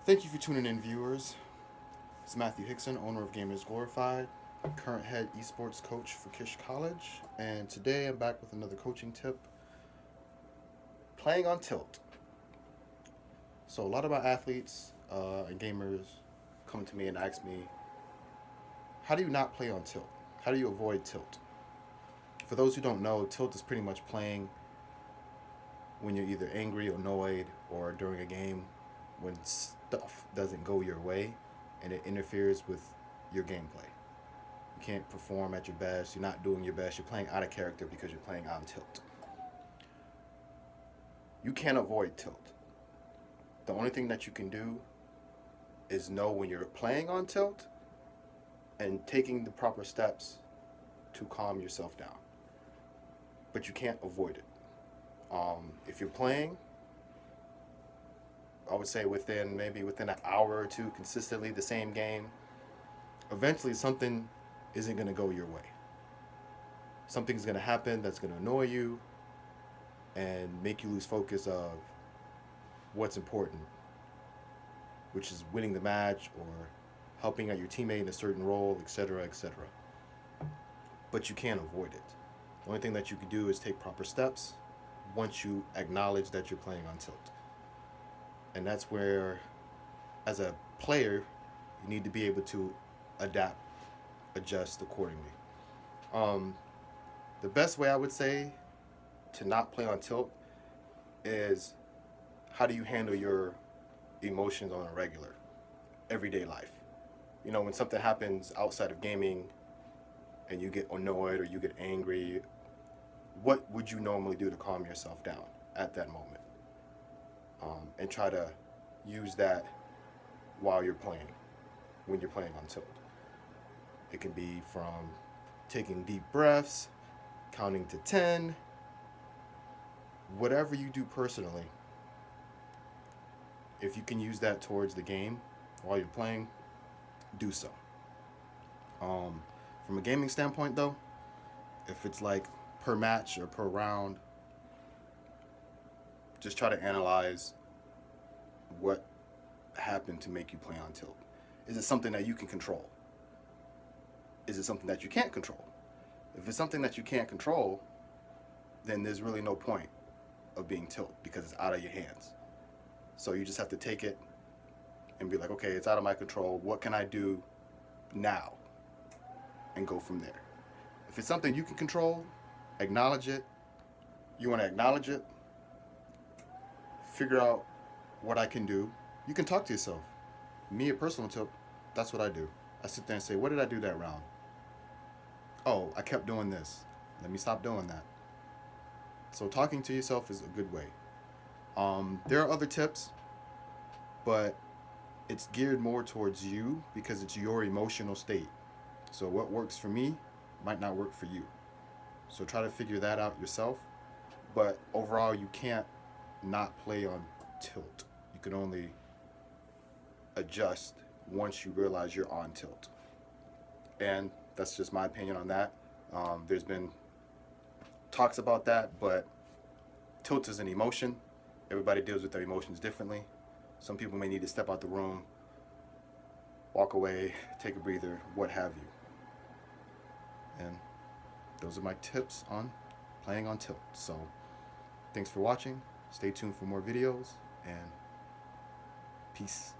Thank you for tuning in, viewers. It's Matthew Hixon, owner of Gamers Glorified, current head esports coach for Kish College, and today I'm back with another coaching tip, playing on tilt. So a lot of my athletes and gamers come to me and ask me, how do you not play on tilt? How do you avoid tilt? For those who don't know, tilt is pretty much playing when you're either angry or annoyed or during a game when stuff doesn't go your way and it interferes with your gameplay. You can't perform at your best, you're not doing your best, you're playing out of character because you're playing on tilt. You can't avoid tilt. The only thing that you can do is know when you're playing on tilt and taking the proper steps to calm yourself down. But you can't avoid it. If you're playing, I would say within an hour or two, consistently the same game, eventually something isn't going to go your way. Something's going to happen that's going to annoy you and make you lose focus of what's important, which is winning the match or helping out your teammate in a certain role, etc., etc. But you can't avoid it. The only thing that you can do is take proper steps once you acknowledge that you're playing on tilt. And that's where, as a player, you need to be able to adapt, adjust accordingly. The best way I would say to not play on tilt is, how do you handle your emotions on a regular, everyday life? You know, when something happens outside of gaming and you get annoyed or you get angry, what would you normally do to calm yourself down at that moment? And try to use that while you're playing, when you're playing on tilt. It can be from taking deep breaths, counting to 10, whatever you do personally. If you can use that towards the game while you're playing, do so. From a gaming standpoint, though, if it's like per match or per round, just try to analyze what happened to make you play on tilt. Is it something that you can control? Is it something that you can't control? If it's something that you can't control, then there's really no point of being tilt because it's out of your hands. So you just have to take it and be like, okay, it's out of my control. What can I do now? And go from there. If it's something you can control, acknowledge it. You want to acknowledge it, figure out what I can do. You can talk to yourself. Me, a personal tip, that's what I do. I sit there and say, what did I do that round? Oh, I kept doing this. Let me stop doing that. So talking to yourself is a good way. There are other tips, but it's geared more towards you because it's your emotional state. So what works for me might not work for you. So try to figure that out yourself. But overall, you can't not play on tilt. You can only adjust once you realize you're on tilt. And that's just my opinion on that. There's been talks about that, but tilt is an emotion. Everybody deals with their emotions differently. Some people may need to step out the room, walk away, take a breather, what have you. And those are my tips on playing on tilt. So thanks for watching. Stay tuned for more videos, and peace.